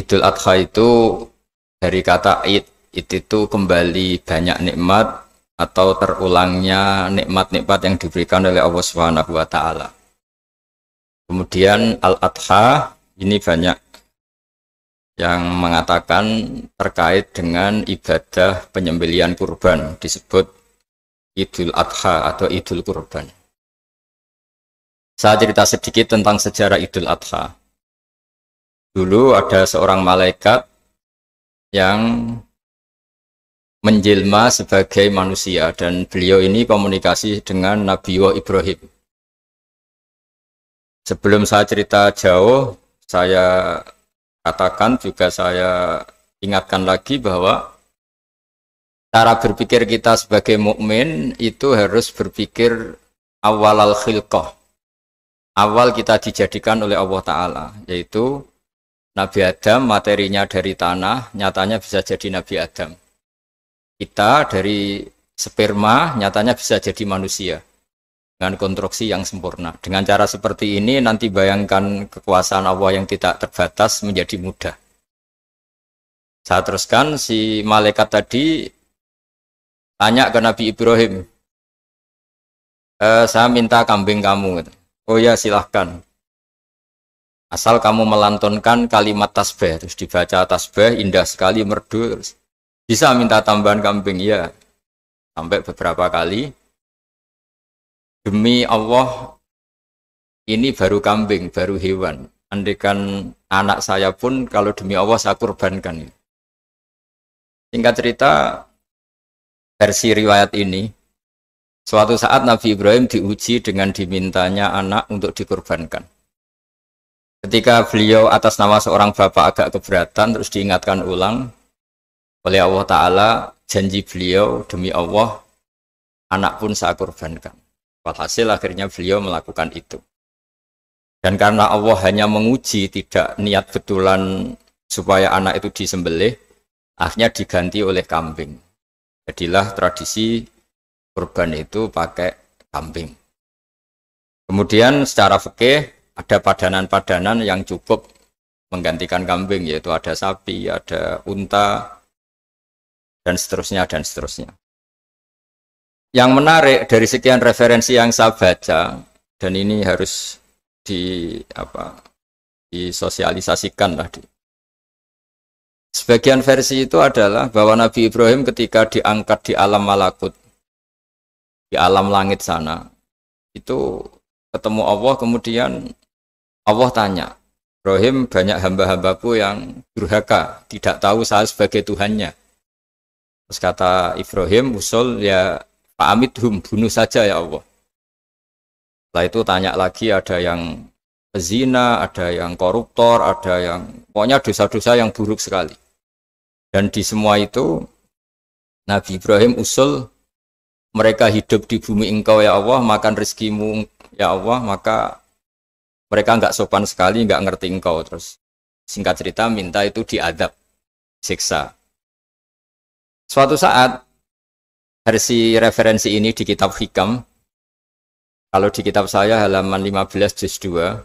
Idul Adha itu dari kata id itu kembali banyak nikmat atau terulangnya nikmat-nikmat yang diberikan oleh Allah Subhanahu wa taala. Kemudian Al-Adha ini banyak yang mengatakan terkait dengan ibadah penyembelihan kurban, disebut Idul Adha atau Idul Kurban. Saya cerita sedikit tentang sejarah Idul Adha. Dulu ada seorang malaikat yang menjelma sebagai manusia dan beliau ini komunikasi dengan Nabi Ibrahim. Sebelum saya cerita jauh, saya katakan juga saya ingatkan lagi bahwa cara berpikir kita sebagai mukmin itu harus berpikir awalal khilqah. Awal kita dijadikan oleh Allah Ta'ala, yaitu Nabi Adam materinya dari tanah, nyatanya bisa jadi Nabi Adam. Kita dari sperma, nyatanya bisa jadi manusia. Dengan konstruksi yang sempurna. Dengan cara seperti ini, nanti bayangkan kekuasaan Allah yang tidak terbatas menjadi mudah. Saya teruskan, si malaikat tadi tanya ke Nabi Ibrahim, saya minta kambing kamu. Oh ya, silahkan. Asal kamu melantunkan kalimat tasbih, terus dibaca tasbih, indah sekali, merdu, terus bisa minta tambahan kambing, ya. Sampai beberapa kali. Demi Allah, ini baru kambing, baru hewan. Andaikan anak saya pun, kalau demi Allah saya kurbankan. Singkat cerita, versi riwayat ini, suatu saat Nabi Ibrahim diuji dengan dimintanya anak untuk dikurbankan. Ketika beliau atas nama seorang bapak agak keberatan, terus diingatkan ulang oleh Allah Ta'ala, janji beliau demi Allah, anak pun saya kurbankan. Walhasil akhirnya beliau melakukan itu. Dan karena Allah hanya menguji, tidak niat betulan supaya anak itu disembelih, akhirnya diganti oleh kambing. Jadilah tradisi kurban itu pakai kambing. Kemudian secara fikih ada padanan-padanan yang cukup menggantikan kambing, yaitu ada sapi, ada unta, dan seterusnya, dan seterusnya. Yang menarik dari sekian referensi yang saya baca, dan ini harus disosialisasikan lah. Sebagian versi itu adalah bahwa Nabi Ibrahim ketika diangkat di alam malakut, di alam langit sana, itu ketemu Allah, kemudian Allah tanya, Ibrahim, banyak hamba-hambaku yang durhaka, tidak tahu saya sebagai Tuhannya. Terus kata Ibrahim, usul ya fa'amidhum, bunuh saja ya Allah. Setelah itu tanya lagi, ada yang pezina, ada yang koruptor, ada yang pokoknya dosa-dosa yang buruk sekali. Dan di semua itu Nabi Ibrahim usul, mereka hidup di bumi engkau ya Allah, makan rezekimu ya Allah, maka mereka enggak sopan sekali, enggak ngerti engkau. Terus singkat cerita minta itu diadab, siksa. Suatu saat versi referensi ini di kitab Hikam, kalau di kitab saya halaman 15 juz 2,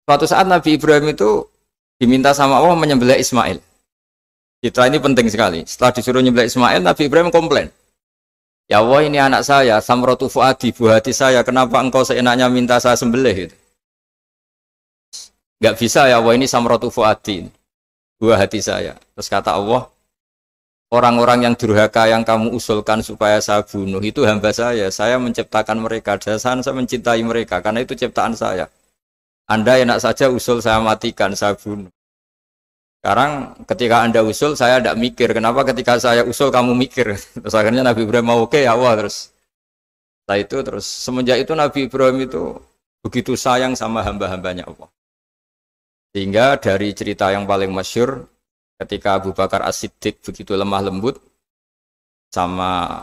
suatu saat Nabi Ibrahim itu diminta sama Allah menyembelih Ismail. Kita ini penting sekali. Setelah disuruh menyembelih Ismail, Nabi Ibrahim komplain. Ya Allah, ini anak saya, samratu fuadi, buah hati saya, kenapa engkau seenaknya minta saya sembelih? Gitu. Gak bisa ya Allah, ini samratu fuadi, buah hati saya. Terus kata Allah, orang-orang yang durhaka yang kamu usulkan supaya saya bunuh, itu hamba saya menciptakan mereka, dan saya mencintai mereka, karena itu ciptaan saya. Anda enak saja usul saya matikan, saya bunuh. Sekarang ketika Anda usul, saya tidak mikir. Kenapa ketika saya usul kamu mikir? Terus akhirnya Nabi Ibrahim mau oke ya Allah. Setelah itu terus semenjak itu Nabi Ibrahim itu begitu sayang sama hamba-hambanya Allah. Sehingga dari cerita yang paling masyhur, ketika Abu Bakar As-Siddiq begitu lemah lembut sama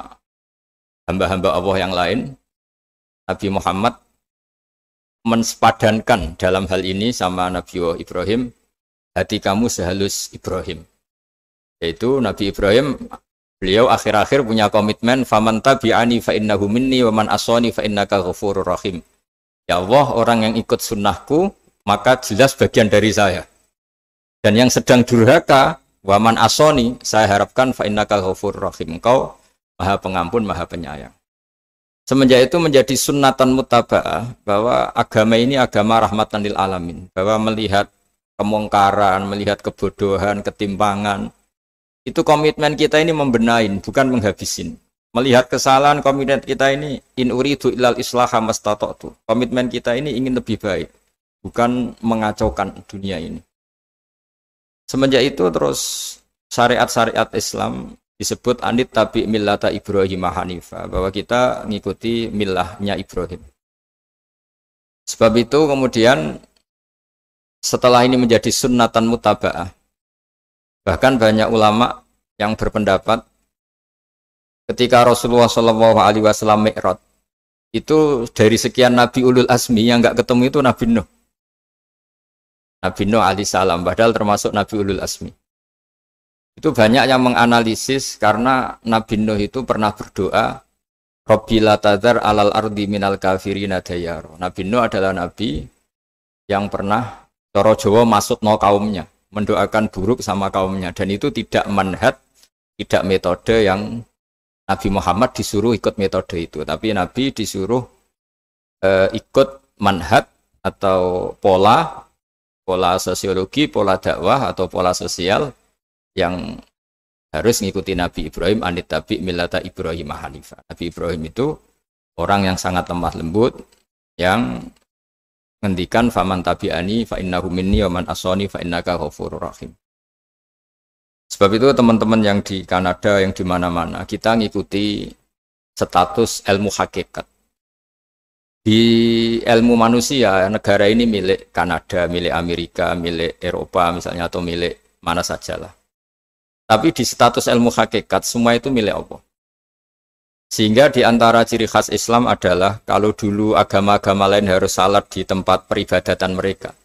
hamba-hamba Allah yang lain, Nabi Muhammad mensepadankan dalam hal ini sama Nabi Ibrahim, hati kamu sehalus Ibrahim. Yaitu Nabi Ibrahim, beliau akhir-akhir punya komitmen, faman tabi'ani fa innahu minni wa man asani fa innaka ghafurur rahim. Ya Allah, orang yang ikut sunnahku maka jelas bagian dari saya. Dan yang sedang durhaka, waman asoni, saya harapkan fa innaka ghafurur rahim. Engkau Maha Pengampun, Maha Penyayang. Semenjak itu menjadi sunnatan mutaba'ah bahwa agama ini agama rahmatan lil alamin, bahwa melihat kemungkaran, melihat kebodohan, ketimpangan, itu komitmen kita ini membenahin, bukan menghabisin. Melihat kesalahan, komitmen kita ini in uridu ilal islaha mastata'tu. Komitmen kita ini ingin lebih baik, bukan mengacaukan dunia ini. Semenjak itu terus syariat-syariat Islam disebut anit tabi millata Ibrahim Hanifah, bahwa kita mengikuti millahnya Ibrahim. Sebab itu kemudian setelah ini menjadi sunnatan mutaba'ah, bahkan banyak ulama yang berpendapat ketika Rasulullah SAW mi'raj, itu dari sekian Nabi Ulul Azmi yang enggak ketemu itu Nabi Nuh. Nabi Nuh alaihissalam, padahal termasuk Nabi Ulul Azmi. Itu banyak yang menganalisis karena Nabi Nuh itu pernah berdoa, Rabbi la tadhar alal ardi minal kafirina dayar. Nabi Nuh adalah Nabi yang pernah cara Jawa maksudno kaumnya, mendoakan buruk sama kaumnya. Dan itu tidak manhaj, tidak metode yang Nabi Muhammad disuruh ikut metode itu. Tapi Nabi disuruh ikut manhaj atau pola sosiologi, pola dakwah atau pola sosial yang harus mengikuti Nabi Ibrahim anit tabi millata Ibrahim Hanifah. Nabi Ibrahim itu orang yang sangat lemah lembut, yang ngendikan faman tabi'ani fa innahu minni wa man asani fa innaka ghafurur rahim. Sebab itu teman-teman yang di Kanada, yang di mana-mana, kita ngikuti status ilmu hakikat. Di ilmu manusia, negara ini milik Kanada, milik Amerika, milik Eropa misalnya, atau milik mana sajalah. Tapi di status ilmu hakikat, semua itu milik Allah. Sehingga di antara ciri khas Islam adalah kalau dulu agama-agama lain harus salat di tempat peribadatan mereka.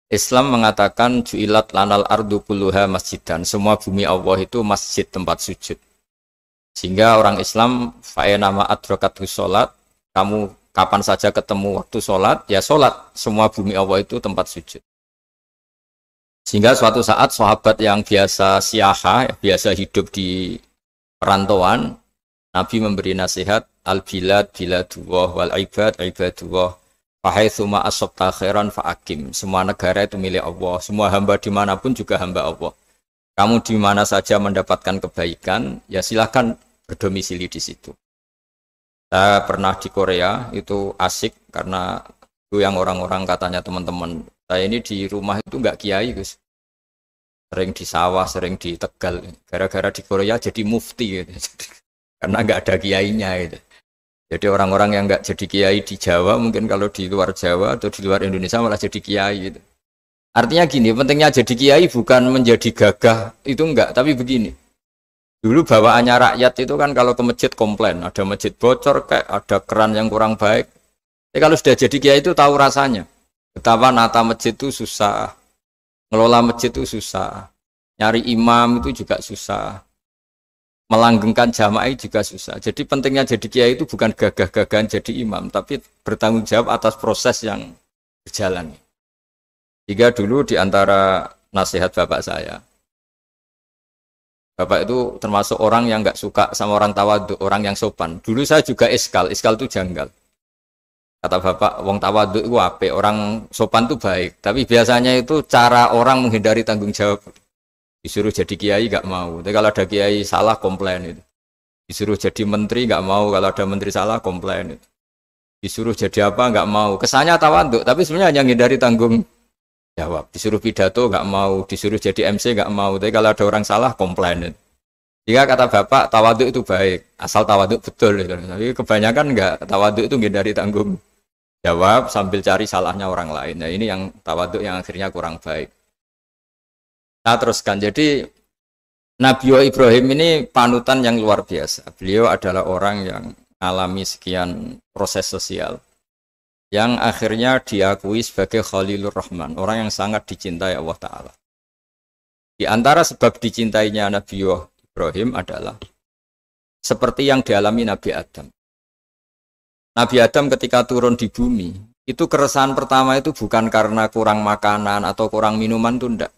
Islam mengatakan ju'ilat lanal ardu kulluha masjidan. Semua bumi Allah itu masjid, tempat sujud. Sehingga orang Islam fa'enama adrokatu sholat, kamu kapan saja ketemu waktu sholat, ya sholat. Semua bumi Allah itu tempat sujud. Sehingga suatu saat sahabat yang biasa siaha, biasa hidup di perantauan, Nabi memberi nasihat, al-bilad biladullah wal ibad ibadullah, fahaitsuma asabta khairan fa'akim. Semua negara itu milik Allah, semua hamba dimanapun juga hamba Allah. Kamu di mana saja mendapatkan kebaikan, ya silakan berdomisili di situ. Saya pernah di Korea, itu asik karena itu yang orang-orang katanya teman-teman, saya ini di rumah itu enggak kiai, Gus. Sering di sawah, sering di Tegal. Gara-gara di Korea jadi mufti gitu. Karena enggak ada kiainya gitu. Jadi orang-orang yang enggak jadi kiai di Jawa, mungkin kalau di luar Jawa atau di luar Indonesia malah jadi kiai gitu. Artinya gini, pentingnya jadi kiai bukan menjadi gagah, itu enggak, tapi begini. Dulu bawaannya rakyat itu kan kalau ke masjid komplain, ada masjid bocor kayak ada keran yang kurang baik. Tapi kalau sudah jadi kiai itu tahu rasanya. Betapa nata masjid itu susah, ngelola masjid itu susah, nyari imam itu juga susah, melanggengkan jamaah juga susah. Jadi pentingnya jadi kiai itu bukan gagah-gagahan jadi imam, tapi bertanggung jawab atas proses yang berjalan. Jika dulu di antara nasihat bapak saya, bapak itu termasuk orang yang nggak suka sama orang tawadhu, orang yang sopan. Dulu saya juga iskal itu janggal. Kata bapak, wong tawadhu itu apik, orang sopan itu baik. Tapi biasanya itu cara orang menghindari tanggung jawab. Disuruh jadi kiai nggak mau. Tapi kalau ada kiai salah komplain itu. Disuruh jadi menteri nggak mau, kalau ada menteri salah komplain itu. Disuruh jadi apa nggak mau. Kesannya tawadhu, tapi sebenarnya hanya menghindari tanggung jawab. Disuruh pidato nggak mau, disuruh jadi MC nggak mau. Tapi kalau ada orang salah komplain itu. Jika kata bapak tawadhu itu baik, asal tawadhu betul. Gitu. Tapi kebanyakan nggak, tawadhu itu menghindari tanggung jawab sambil cari salahnya orang lain. Nah ini yang tawadhu yang akhirnya kurang baik. Nah teruskan, jadi Nabi Ibrahim ini panutan yang luar biasa. Beliau adalah orang yang alami sekian proses sosial yang akhirnya diakui sebagai Khalilur Rahman, orang yang sangat dicintai Allah Ta'ala. Di antara sebab dicintainya Nabi Ibrahim adalah seperti yang dialami Nabi Adam. Nabi Adam ketika turun di bumi, itu keresahan pertama itu bukan karena kurang makanan atau kurang minuman, itu enggak.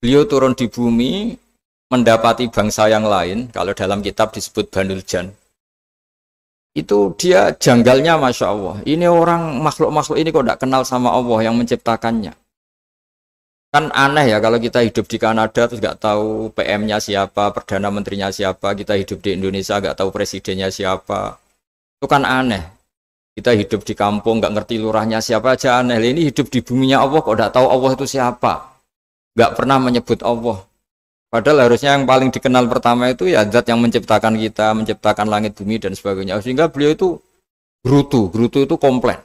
Beliau turun di bumi mendapati bangsa yang lain, kalau dalam kitab disebut Banul Jan. Itu dia janggalnya Masya Allah. Ini orang makhluk-makhluk ini kok tidak kenal sama Allah yang menciptakannya. Kan aneh ya kalau kita hidup di Kanada terus nggak tahu PM-nya siapa, Perdana Menterinya siapa, kita hidup di Indonesia nggak tahu presidennya siapa. Itu kan aneh. Kita hidup di kampung nggak ngerti lurahnya siapa aja aneh. Ini hidup di buminya Allah kok tidak tahu Allah itu siapa. Nggak pernah menyebut Allah. Padahal harusnya yang paling dikenal pertama itu ya zat yang menciptakan kita, menciptakan langit bumi dan sebagainya. Sehingga beliau itu gerutu itu komplain.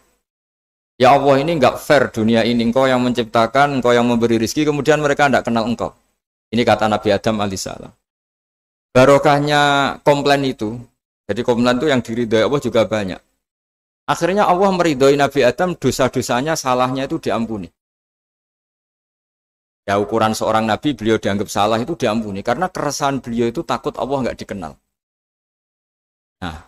Ya Allah ini enggak fair dunia ini, engkau yang menciptakan, engkau yang memberi rezeki, kemudian mereka enggak kenal engkau. Ini kata Nabi Adam alaihissalam. Barokahnya komplain itu, jadi komplain itu yang diridhoi Allah juga banyak. Akhirnya Allah meridhoi Nabi Adam, dosa-dosanya, salahnya itu diampuni. Ya ukuran seorang nabi beliau dianggap salah itu diampuni karena keresahan beliau itu takut Allah nggak dikenal. Nah,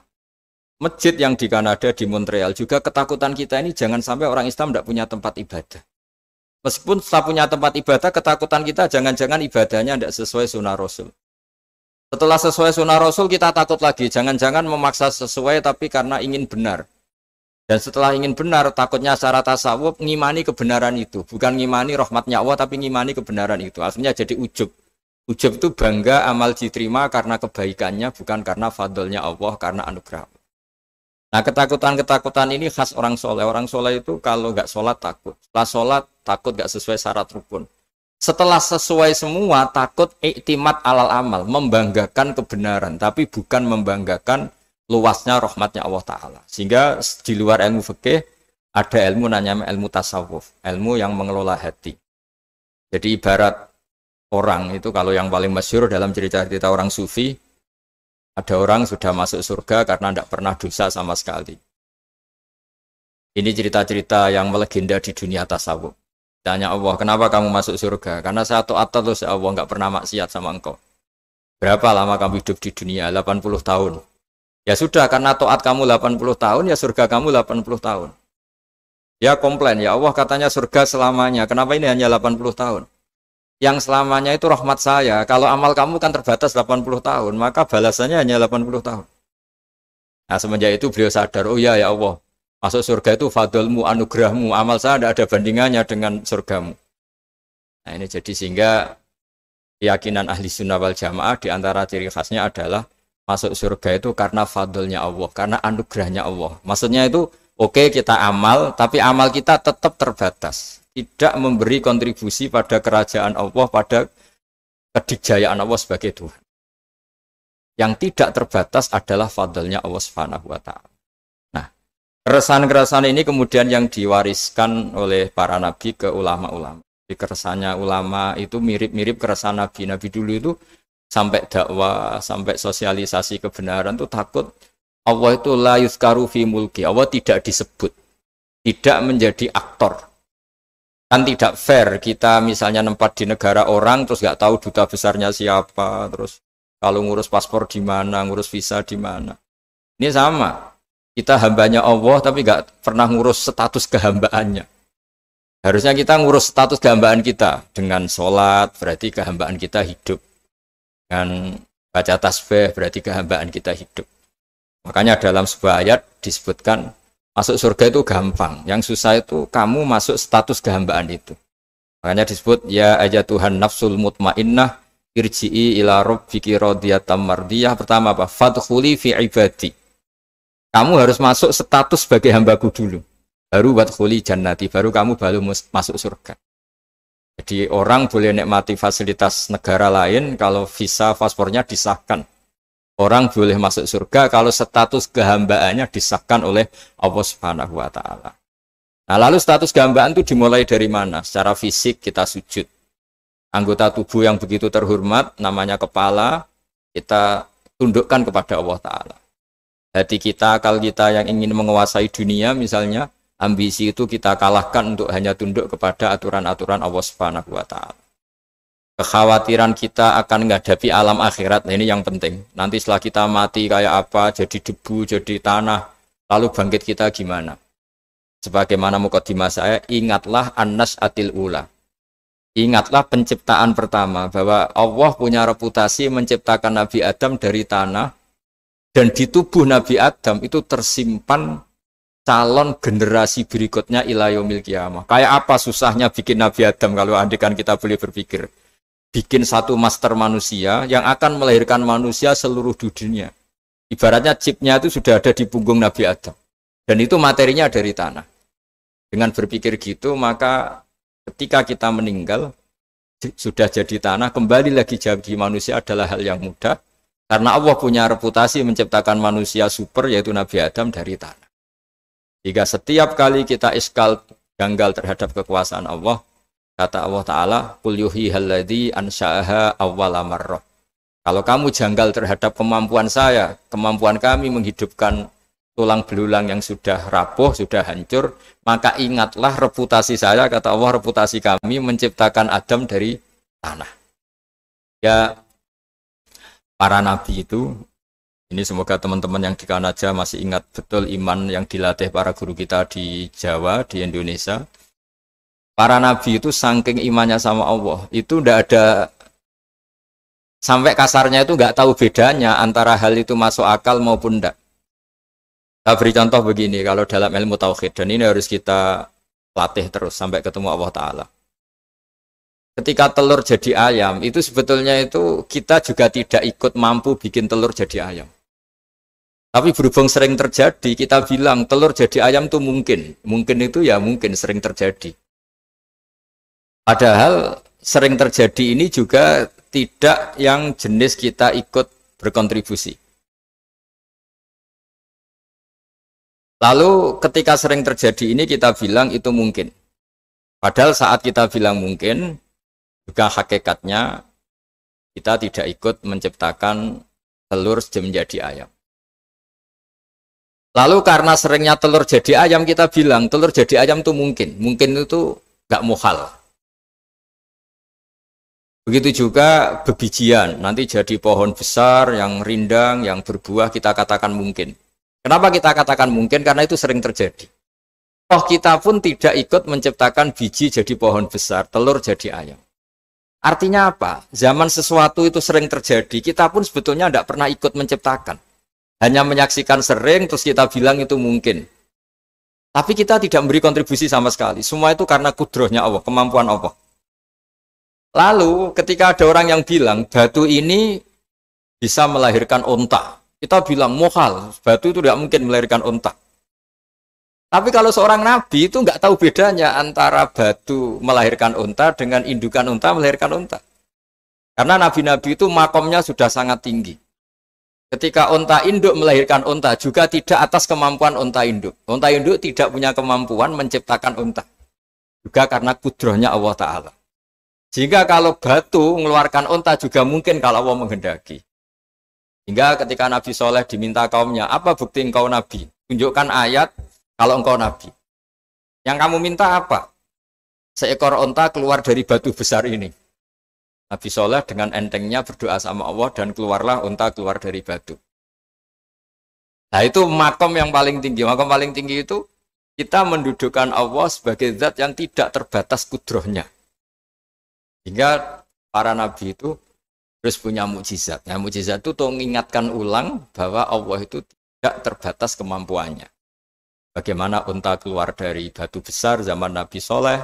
masjid yang di Kanada di Montreal juga ketakutan kita ini jangan sampai orang Islam tidak punya tempat ibadah. Meskipun setelah punya tempat ibadah, ketakutan kita jangan-jangan ibadahnya tidak sesuai sunnah Rasul. Setelah sesuai sunnah Rasul kita takut lagi, jangan-jangan memaksa sesuai tapi karena ingin benar. Dan setelah ingin benar, takutnya secara tasawuf ngimani kebenaran itu. Bukan ngimani rahmatnya Allah, tapi ngimani kebenaran itu. Akhirnya jadi ujub. Ujub itu bangga amal diterima karena kebaikannya, bukan karena fadlnya Allah, karena anugerah. Nah ketakutan-ketakutan ini khas orang soleh. Orang soleh itu kalau nggak sholat takut. Setelah sholat takut nggak sesuai syarat rukun. Setelah sesuai semua takut iktimat alal amal. Membanggakan kebenaran, tapi bukan membanggakan luasnya rahmatnya Allah Ta'ala. Sehingga di luar ilmu fikih ada ilmu namanya ilmu tasawuf, ilmu yang mengelola hati. Jadi ibarat orang itu kalau yang paling masyhur dalam cerita-cerita orang sufi, ada orang sudah masuk surga karena tidak pernah dosa sama sekali. Ini cerita-cerita yang melegenda di dunia tasawuf. Tanya Allah, kenapa kamu masuk surga? Karena saya taat terus ya Allah, nggak pernah maksiat sama engkau. Berapa lama kamu hidup di dunia? 80 tahun. Ya sudah, karena taat kamu 80 tahun, ya surga kamu 80 tahun. Ya komplain, ya Allah katanya surga selamanya, kenapa ini hanya 80 tahun? Yang selamanya itu rahmat saya, kalau amal kamu kan terbatas 80 tahun, maka balasannya hanya 80 tahun. Nah semenjak itu beliau sadar, oh ya Allah, masuk surga itu fadlmu, anugerahmu, amal saya tidak ada bandingannya dengan surgamu. Nah ini jadi sehingga keyakinan ahli sunnah wal jamaah diantara ciri khasnya adalah masuk surga itu karena fadlnya Allah, karena anugerahnya Allah. Maksudnya itu, oke, kita amal, tapi amal kita tetap terbatas. Tidak memberi kontribusi pada kerajaan Allah, pada kedikjayaan Allah sebagai Tuhan. Yang tidak terbatas adalah fadlnya Allah Subhanahu wa Ta'ala. Nah, keresahan-keresahan ini kemudian yang diwariskan oleh para nabi ke ulama-ulama. Di keresahannya ulama itu mirip-mirip keresahan nabi. Nabi dulu itu sampai dakwah, sampai sosialisasi kebenaran itu takut Allah itu la yuzkaru fi mulki, Allah tidak disebut, tidak menjadi aktor. Kan tidak fair kita misalnya nempat di negara orang terus nggak tahu duta besarnya siapa, terus kalau ngurus paspor di mana, ngurus visa di mana. Ini sama, kita hambanya Allah tapi nggak pernah ngurus status kehambaannya. Harusnya kita ngurus status kehambaan kita dengan sholat, berarti kehambaan kita hidup. Dengan baca tasbih berarti kehambaan kita hidup. Makanya dalam sebuah ayat disebutkan masuk surga itu gampang. Yang susah itu kamu masuk status kehambaan itu. Makanya disebut ya aja Tuhan nafsul mutmainnah irji'i ila rabbiki radiyatan mardiyah. Pertama apa? Fadkhuli fi ibadi. Kamu harus masuk status sebagai hambaku dulu. Baru wadkhuli jannati, baru kamu masuk surga. Jadi orang boleh nikmati fasilitas negara lain kalau visa paspornya disahkan. Orang boleh masuk surga kalau status kehambaannya disahkan oleh Allah Subhanahu wa Ta'ala. Nah, lalu status kehambaan itu dimulai dari mana? Secara fisik kita sujud. Anggota tubuh yang begitu terhormat namanya kepala, kita tundukkan kepada Allah Ta'ala. Hati kita, akal kita yang ingin menguasai dunia misalnya, ambisi itu kita kalahkan untuk hanya tunduk kepada aturan-aturan Allah Subhanahu wa Ta'ala. Kekhawatiran kita akan menghadapi alam akhirat, nah ini yang penting. Nanti setelah kita mati kayak apa, jadi debu, jadi tanah, lalu bangkit kita gimana? Sebagaimana mukadimah saya, ingatlah an-nas'atil ula. Ingatlah penciptaan pertama, bahwa Allah punya reputasi menciptakan Nabi Adam dari tanah, dan di tubuh Nabi Adam itu tersimpan calon generasi berikutnya ila yaumil qiyamah. Kayak apa susahnya bikin Nabi Adam kalau andikan kita boleh berpikir. Bikin satu master manusia yang akan melahirkan manusia seluruh dunia. Ibaratnya chipnya itu sudah ada di punggung Nabi Adam. Dan itu materinya dari tanah. Dengan berpikir gitu, maka ketika kita meninggal, sudah jadi tanah, kembali lagi jadi manusia adalah hal yang mudah. Karena Allah punya reputasi menciptakan manusia super, yaitu Nabi Adam dari tanah. Jika setiap kali kita iskal janggal terhadap kekuasaan Allah, kata Allah Ta'ala, Qul yuhihal ladzi ansha'aha awwala marrah. Kalau kamu janggal terhadap kemampuan saya, kemampuan kami menghidupkan tulang belulang yang sudah rapuh, sudah hancur, maka ingatlah reputasi saya, kata Allah, reputasi kami menciptakan Adam dari tanah. Ya, para nabi itu, ini semoga teman-teman yang di Kanaja masih ingat betul iman yang dilatih para guru kita di Jawa, di Indonesia. Para nabi itu saking imannya sama Allah, itu tidak ada, sampai kasarnya itu nggak tahu bedanya antara hal itu masuk akal maupun tidak. Saya beri contoh begini, kalau dalam ilmu tauhid, dan ini harus kita latih terus sampai ketemu Allah Ta'ala. Ketika telur jadi ayam, itu sebetulnya itu kita juga tidak ikut mampu bikin telur jadi ayam. Tapi berhubung sering terjadi, kita bilang telur jadi ayam itu mungkin. Mungkin itu ya mungkin sering terjadi. Padahal sering terjadi ini juga tidak yang jenis kita ikut berkontribusi. Lalu ketika sering terjadi ini kita bilang itu mungkin. Padahal saat kita bilang mungkin, juga hakikatnya kita tidak ikut menciptakan telur menjadi ayam. Lalu karena seringnya telur jadi ayam, kita bilang telur jadi ayam itu mungkin. Mungkin itu gak muhal. Begitu juga bebijian, nanti jadi pohon besar, yang rindang, yang berbuah, kita katakan mungkin. Kenapa kita katakan mungkin? Karena itu sering terjadi. Toh kita pun tidak ikut menciptakan biji jadi pohon besar, telur jadi ayam. Artinya apa? Zaman sesuatu itu sering terjadi, kita pun sebetulnya tidak pernah ikut menciptakan. Hanya menyaksikan sering, terus kita bilang itu mungkin. Tapi kita tidak memberi kontribusi sama sekali. Semua itu karena kudrohnya Allah, kemampuan Allah. Lalu ketika ada orang yang bilang batu ini bisa melahirkan onta, kita bilang mohal, batu itu tidak mungkin melahirkan onta. Tapi kalau seorang nabi itu nggak tahu bedanya antara batu melahirkan onta dengan indukan onta melahirkan onta. Karena nabi-nabi itu makomnya sudah sangat tinggi. Ketika onta induk melahirkan onta juga tidak atas kemampuan onta induk. Onta induk tidak punya kemampuan menciptakan onta. Juga karena kudrohnya Allah Ta'ala. Sehingga kalau batu mengeluarkan onta juga mungkin kalau Allah menghendaki. Hingga ketika Nabi Soleh diminta kaumnya, apa bukti engkau Nabi? Tunjukkan ayat kalau engkau Nabi. Yang kamu minta apa? Seekor onta keluar dari batu besar ini. Nabi Soleh dengan entengnya berdoa sama Allah dan keluarlah onta keluar dari batu. Nah itu makom yang paling tinggi. Makom paling tinggi itu kita mendudukkan Allah sebagai zat yang tidak terbatas kudrohnya. Hingga para nabi itu terus punya mukjizat. Nah, mukjizat itu untuk mengingatkan ulang bahwa Allah itu tidak terbatas kemampuannya. Bagaimana unta keluar dari batu besar zaman Nabi Soleh,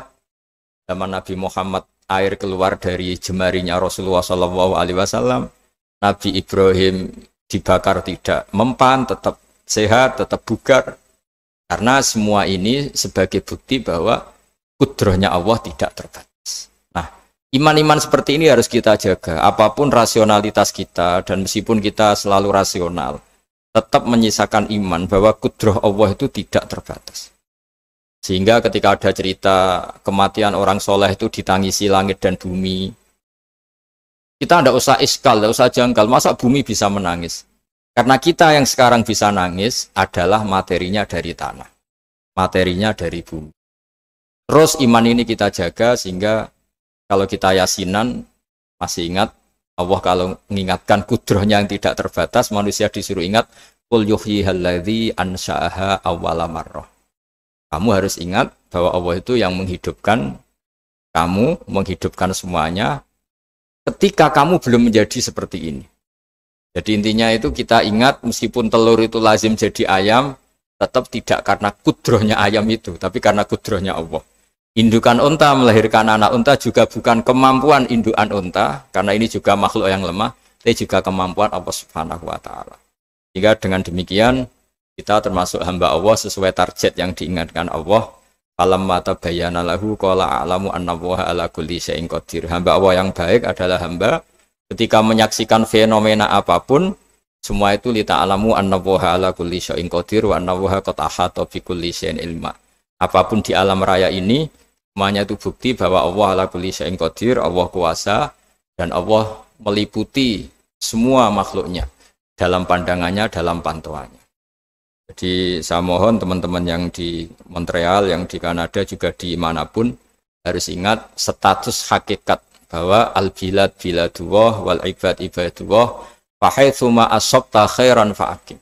zaman Nabi Muhammad air keluar dari jemarinya Rasulullah SAW, Nabi Ibrahim dibakar tidak mempan, tetap sehat, tetap bugar. Karena semua ini sebagai bukti bahwa kudrohnya Allah tidak terbatas. Iman-iman seperti ini harus kita jaga. Apapun rasionalitas kita, dan meskipun kita selalu rasional, tetap menyisakan iman bahwa kudroh Allah itu tidak terbatas. Sehingga ketika ada cerita kematian orang soleh itu ditangisi langit dan bumi, kita tidak usah iskal, tidak usah janggal. Masa bumi bisa menangis? Karena kita yang sekarang bisa nangis adalah materinya dari tanah. Materinya dari bumi. Terus iman ini kita jaga sehingga kalau kita yasinan, masih ingat, Allah kalau mengingatkan kudrohnya yang tidak terbatas, manusia disuruh ingat, Qul yuhyihal ladzi ansha'aha awwala marrah. Kamu harus ingat bahwa Allah itu yang menghidupkan kamu menghidupkan semuanya ketika kamu belum menjadi seperti ini. Jadi intinya itu kita ingat meskipun telur itu lazim jadi ayam, tetap tidak karena kudrohnya ayam itu, tapi karena kudrohnya Allah. Indukan unta melahirkan anak unta juga bukan kemampuan indukan unta, karena ini juga makhluk yang lemah, tapi juga kemampuan Allah Subhanahu wa Ta'ala. Jika dengan demikian kita termasuk hamba Allah sesuai target yang diingatkan Allah. Falamma tabayyana lahu qala a'lamu annallaha ala kulli syai'in qadir. Hamba Allah yang baik adalah hamba ketika menyaksikan fenomena apapun, semua itu li ta'lamu annallaha ala kulli syai'in qadir wa annallaha qad ahata bi kulli syai'in ilma. Apapun di alam raya ini semuanya itu bukti bahwa Allah ala kulli syai'in qadir, Allah kuasa dan Allah meliputi semua makhluknya dalam pandangannya, dalam pantauannya. Jadi saya mohon teman-teman yang di Montreal, yang di Kanada juga di manapun harus ingat status hakikat bahwa al-bilad biladullah wal ibad ibadullah fa haitsuma asabta khairan fa'akim.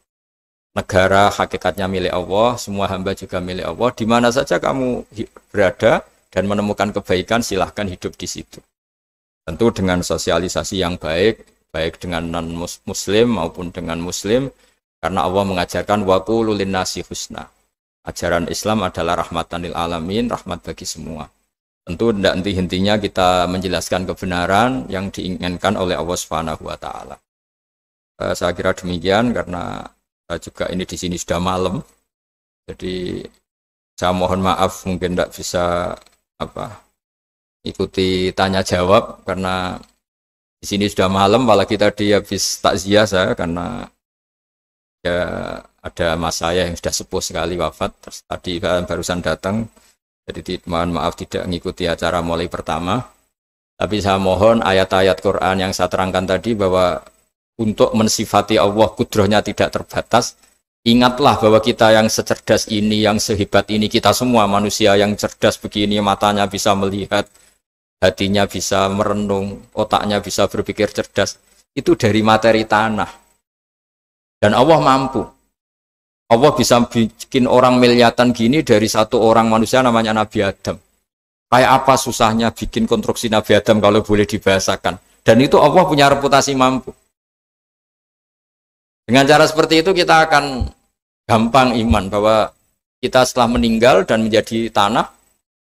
Negara hakikatnya milik Allah, semua hamba juga milik Allah. Di mana saja kamu berada dan menemukan kebaikan, silahkan hidup di situ. Tentu dengan sosialisasi yang baik, baik dengan non-muslim maupun dengan muslim, karena Allah mengajarkan waqulu linnasi husna. Ajaran Islam adalah rahmatan lil alamin, rahmat bagi semua. Tentu tidak henti-hentinya kita menjelaskan kebenaran yang diinginkan oleh Allah Subhanahu wa Ta'ala. Saya kira demikian karena juga ini di sini sudah malam. Jadi saya mohon maaf mungkin tidak bisa ikuti tanya jawab karena di sini sudah malam, apalagi tadi habis takziah saya karena ya ada mas saya yang sudah sepuh sekali wafat, terus tadi barusan datang, jadi mohon maaf tidak mengikuti acara mulai pertama. Tapi saya mohon ayat-ayat Quran yang saya terangkan tadi bahwa untuk mensifati Allah kudrohnya tidak terbatas. Ingatlah bahwa kita yang secerdas ini, yang sehebat ini, kita semua manusia yang cerdas begini, matanya bisa melihat, hatinya bisa merenung, otaknya bisa berpikir cerdas, itu dari materi tanah. Dan Allah mampu. Allah bisa bikin orang miliatan gini dari satu orang manusia namanya Nabi Adam. Kayak apa susahnya bikin konstruksi Nabi Adam kalau boleh dibahasakan. Dan itu Allah punya reputasi mampu. Dengan cara seperti itu kita akan gampang iman bahwa kita setelah meninggal dan menjadi tanah,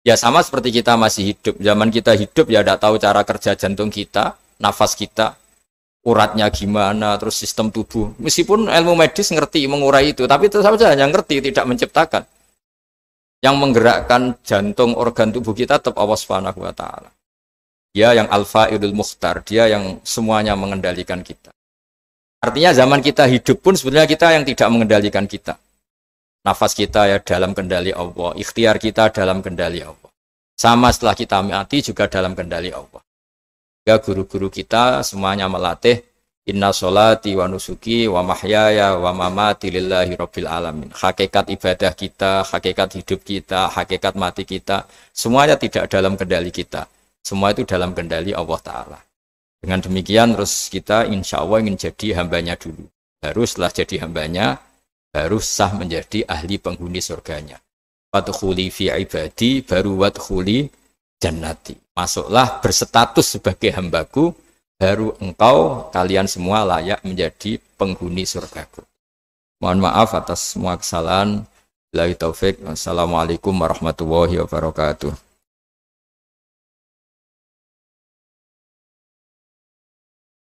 ya sama seperti kita masih hidup. Zaman kita hidup ya tidak tahu cara kerja jantung kita, nafas kita, uratnya gimana, terus sistem tubuh. Meskipun ilmu medis ngerti mengurai itu, tapi tetap saja hanya ngerti, tidak menciptakan. Yang menggerakkan jantung, organ tubuh kita tetap Allah Subhanahu wa Ta'ala. Dia yang Al-Fa'ilul Mukhtar, dia yang semuanya mengendalikan kita. Artinya zaman kita hidup pun sebenarnya kita yang tidak mengendalikan kita. Nafas kita ya dalam kendali Allah, ikhtiar kita dalam kendali Allah. Sama setelah kita mati juga dalam kendali Allah. Ya guru-guru kita semuanya melatih inna sholati wa nusuki wa mahyaya wa mamati lillahi rabbil alamin. Hakikat ibadah kita, hakikat hidup kita, hakikat mati kita, semuanya tidak dalam kendali kita. Semua itu dalam kendali Allah Ta'ala. Dengan demikian terus kita insya Allah ingin jadi hambanya dulu. Baru setelah jadi hambanya, baru sah menjadi ahli penghuni surganya. Wadkhuli fi ibadi, baru wadkhuli jannati. Masuklah berstatus sebagai hambaku, baru engkau, kalian semua layak menjadi penghuni surgaku. Mohon maaf atas semua kesalahan. Billahi taufik. Wassalamualaikum warahmatullahi wabarakatuh.